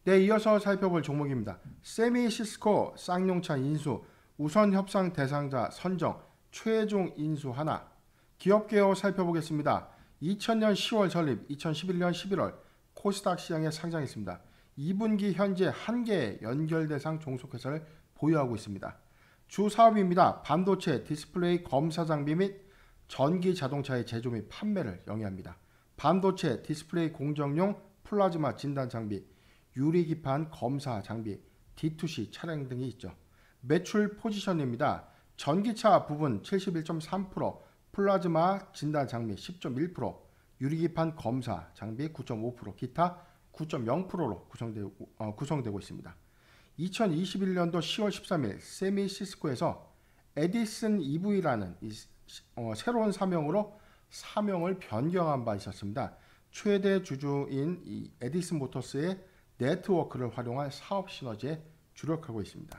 네, 이어서 살펴볼 종목입니다. 세미시스코 쌍용차 인수, 우선 협상 대상자 선정, 최종 인수 하나. 기업 개요 살펴보겠습니다. 2000년 10월 설립, 2011년 11월 코스닥 시장에 상장했습니다. 2분기 현재 1개의 연결 대상 종속회사를 보유하고 있습니다. 주 사업입니다. 반도체, 디스플레이 검사 장비 및 전기 자동차의 제조 및 판매를 영위합니다. 반도체, 디스플레이 공정용 플라즈마 진단 장비, 유리기판 검사 장비, D2C 차량 등이 있죠. 매출 포지션입니다. 전기차 부분 71.3%, 플라즈마 진단 장비 10.1%, 유리기판 검사 장비 9.5%, 기타 9.0%로 구성되고 있습니다. 2021년도 10월 13일 세미시스코에서 에디슨 EV라는 새로운 사명으로 사명을 변경한 바 있었습니다. 최대 주주인 이 에디슨 모터스의 네트워크를 활용한 사업 시너지에 주력하고 있습니다.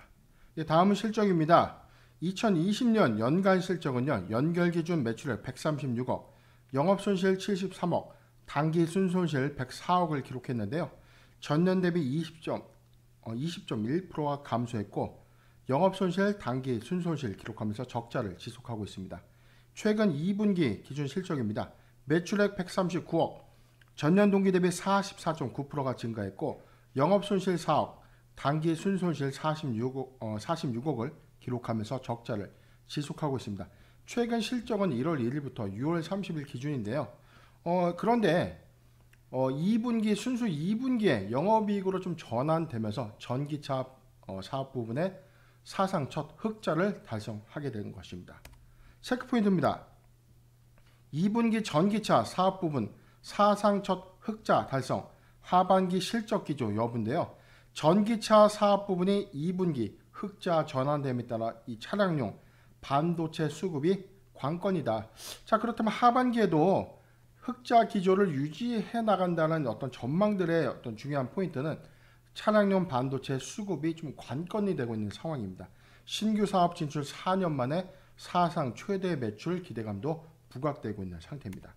다음은 실적입니다. 2020년 연간 실적은요, 연결 기준 매출액 136억, 영업손실 73억, 당기 순손실 104억을 기록했는데요. 전년 대비 20.1%가 감소했고, 영업손실, 당기 순손실 기록하면서 적자를 지속하고 있습니다. 최근 2분기 기준 실적입니다. 매출액 139억, 전년 동기 대비 44.9%가 증가했고, 영업손실 4억, 당기 순손실 46억을 기록하면서 적자를 지속하고 있습니다. 최근 실적은 1월 1일부터 6월 30일 기준인데요. 그런데 2분기 순수 2분기에 영업이익으로 좀 전환되면서 전기차 사업 부분에 사상 첫 흑자를 달성하게 된 것입니다. 체크포인트입니다. 2분기 전기차 사업 부분 사상 첫 흑자 달성, 하반기 실적 기조 여부인데요. 전기차 사업 부분이 2분기 흑자 전환됨에 따라 이 차량용 반도체 수급이 관건이다. 자, 그렇다면 하반기에도 흑자 기조를 유지해 나간다는 어떤 전망들의 어떤 중요한 포인트는 차량용 반도체 수급이 좀 관건이 되고 있는 상황입니다. 신규 사업 진출 4년 만에 사상 최대 매출 기대감도 부각되고 있는 상태입니다.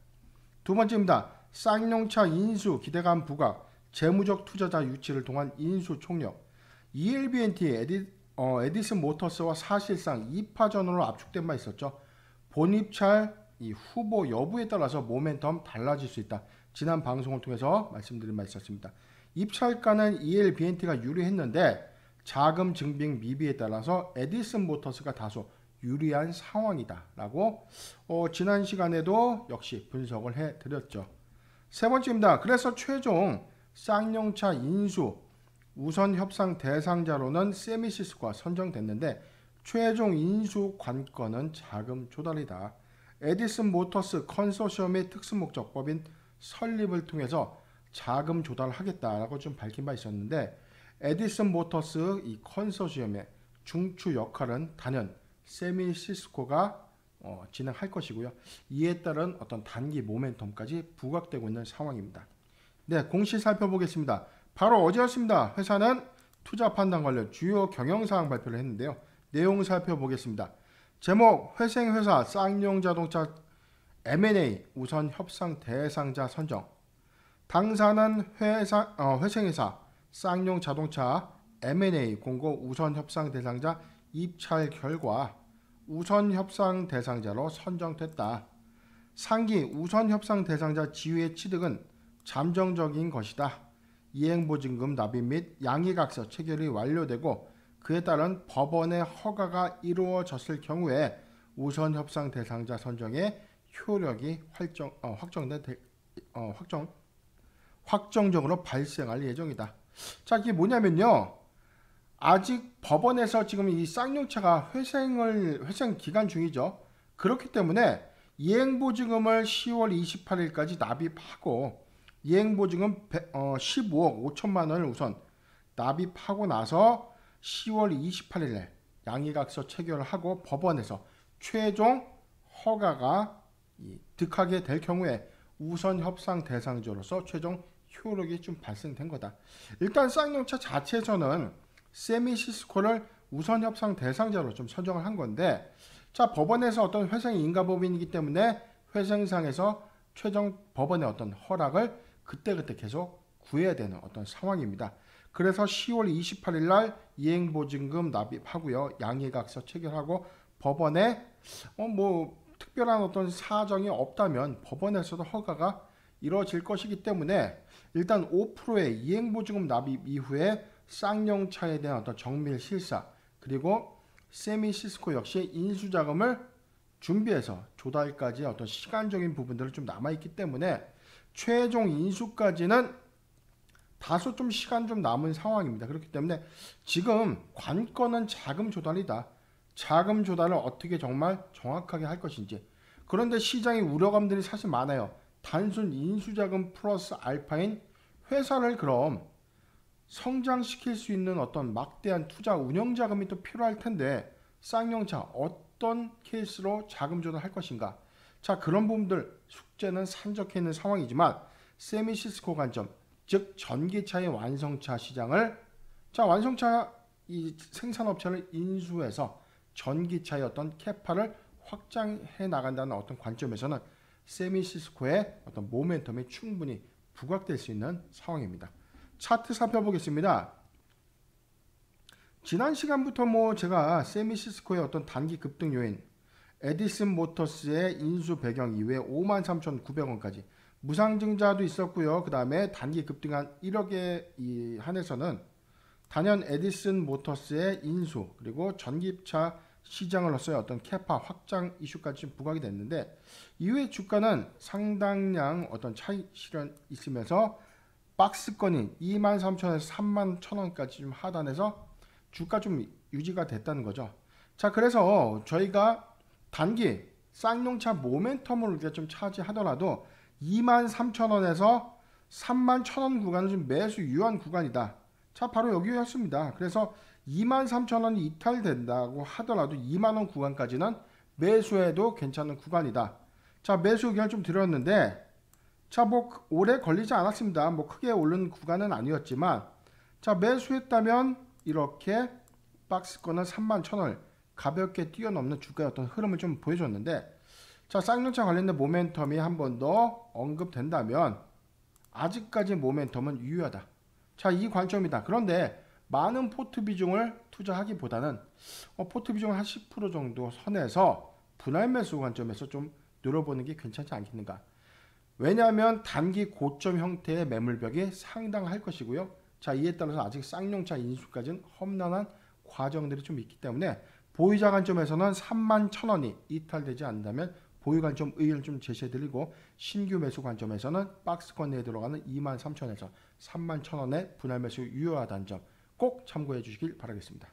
두 번째입니다. 쌍용차 인수 기대감 부각, 재무적 투자자 유치를 통한 인수 총력. ELBNT 에디슨 모터스와 사실상 2파전으로 압축된 바 있었죠. 본입찰 이 후보 여부에 따라서 모멘텀 달라질 수 있다. 지난 방송을 통해서 말씀드린 바 있었습니다. 입찰가는 ELBNT가 유리했는데 자금 증빙 미비에 따라서 에디슨 모터스가 다소 유리한 상황이다 라고 지난 시간에도 역시 분석을 해드렸죠. 세 번째입니다. 그래서 최종 쌍용차 인수 우선 협상 대상자로는 세미시스코가 선정됐는데 최종 인수 관건은 자금 조달이다. 에디슨 모터스 컨소시엄의 특수목적법인 설립을 통해서 자금 조달하겠다라고 좀 밝힌 바 있었는데 에디슨 모터스 이 컨소시엄의 중추 역할은 단연 세미시스코가 진행할 것이고요. 이에 따른 어떤 단기 모멘텀까지 부각되고 있는 상황입니다. 네, 공시 살펴보겠습니다. 바로 어제였습니다. 회사는 투자 판단 관련 주요 경영사항 발표를 했는데요. 내용 살펴보겠습니다. 제목, 회생회사 쌍용자동차 M&A 우선 협상 대상자 선정. 당사는 회생회사 쌍용자동차 M&A 공고 우선 협상 대상자 입찰 결과 우선 협상 대상자로 선정됐다. 상기 우선 협상 대상자 지위의 취득은 잠정적인 것이다. 이행보증금 납입 및 양해각서 체결이 완료되고 그에 따른 법원의 허가가 이루어졌을 경우에 우선 협상 대상자 선정의 효력이 확정적으로 발생할 예정이다. 자, 이게 뭐냐면요. 아직 법원에서 지금 이 쌍용차가 회생 기간 중이죠. 그렇기 때문에 이행보증금을 10월 28일까지 납입하고 이행보증금 15억 5천만 원을 우선 납입하고 나서 10월 28일에 양해각서 체결을 하고 법원에서 최종 허가가 득하게 될 경우에 우선 협상 대상자로서 최종 효력이 좀 발생된 거다. 일단 쌍용차 자체에서는 세미시스코를 우선 협상 대상자로 좀 선정을 한 건데, 자, 법원에서 어떤 회생 인가법인이기 때문에 회생상에서 최종 법원의 어떤 허락을 그때그때 계속 구해야 되는 어떤 상황입니다. 그래서 10월 28일 날 이행보증금 납입하고요. 양해각서 체결하고 법원에 뭐 특별한 어떤 사정이 없다면 법원에서도 허가가 이루어질 것이기 때문에 일단 5%의 이행보증금 납입 이후에 쌍용차에 대한 어떤 정밀 실사 그리고 세미시스코 역시 인수자금을 준비해서 조달까지 어떤 시간적인 부분들은 좀 남아있기 때문에 최종 인수까지는 다소 좀 시간 좀 남은 상황입니다. 그렇기 때문에 지금 관건은 자금 조달이다. 자금 조달을 어떻게 정말 정확하게 할 것인지. 그런데 시장의 우려감들이 사실 많아요. 단순 인수자금 플러스 알파인 회사를 그럼 성장시킬 수 있는 어떤 막대한 투자 운영자금이 또 필요할 텐데 쌍용차 어떤 케이스로 자금 조달할 것인가. 자, 그런 부분들 숙제는 산적해 있는 상황이지만 세미시스코 관점, 즉 전기차의 완성차 시장을 완성차 이 생산업체를 인수해서 전기차의 어떤 캐파를 확장해 나간다는 어떤 관점에서는 세미시스코의 어떤 모멘텀이 충분히 부각될 수 있는 상황입니다. 차트 살펴보겠습니다. 지난 시간부터 제가 세미시스코의 어떤 단기 급등 요인, 에디슨 모터스의 인수 배경 이후에 53,900원까지 무상증자도 있었고요. 그 다음에 단기 급등한 1억에 한해서는 단연 에디슨 모터스의 인수 그리고 전기차 시장으로서의 어떤 캐파 확장 이슈까지 좀 부각이 됐는데 이후에 주가는 상당량 어떤 차익 실현 있으면서 박스권인 23,000원에서 31,000원까지 좀 하단해서 주가 좀 유지가 됐다는 거죠. 자, 그래서 저희가 단기 쌍용차 모멘텀을 우리가 좀 차지하더라도 23,000원에서 31,000원 구간은 좀 매수 유효한 구간이다. 자, 바로 여기였습니다. 그래서 23,000원이 이탈된다고 하더라도 2만원 구간까지는 매수해도 괜찮은 구간이다. 자, 매수 의견을 좀 드렸는데 자, 오래 걸리지 않았습니다. 크게 오른 구간은 아니었지만 자, 매수했다면 이렇게 박스권은 31,000원을 가볍게 뛰어넘는 주가의 어떤 흐름을 좀 보여줬는데 자, 쌍용차 관련된 모멘텀이 한 번 더 언급된다면 아직까지 모멘텀은 유효하다. 자, 이 관점이다. 그런데 많은 포트 비중을 투자하기보다는 포트 비중을 한 10% 정도 선에서 분할 매수 관점에서 좀 노려보는 게 괜찮지 않겠는가. 왜냐하면 단기 고점 형태의 매물벽이 상당할 것이고요. 자, 이에 따라서 아직 쌍용차 인수까지는 험난한 과정들이 좀 있기 때문에 보유자 관점에서는 31,000원이 이탈되지 않는다면 보유 관점 의견을 좀 제시해드리고 신규 매수 관점에서는 박스권 내에 들어가는 23,000원에서 31,000원의 분할 매수 유효하다는 점 꼭 참고해 주시길 바라겠습니다.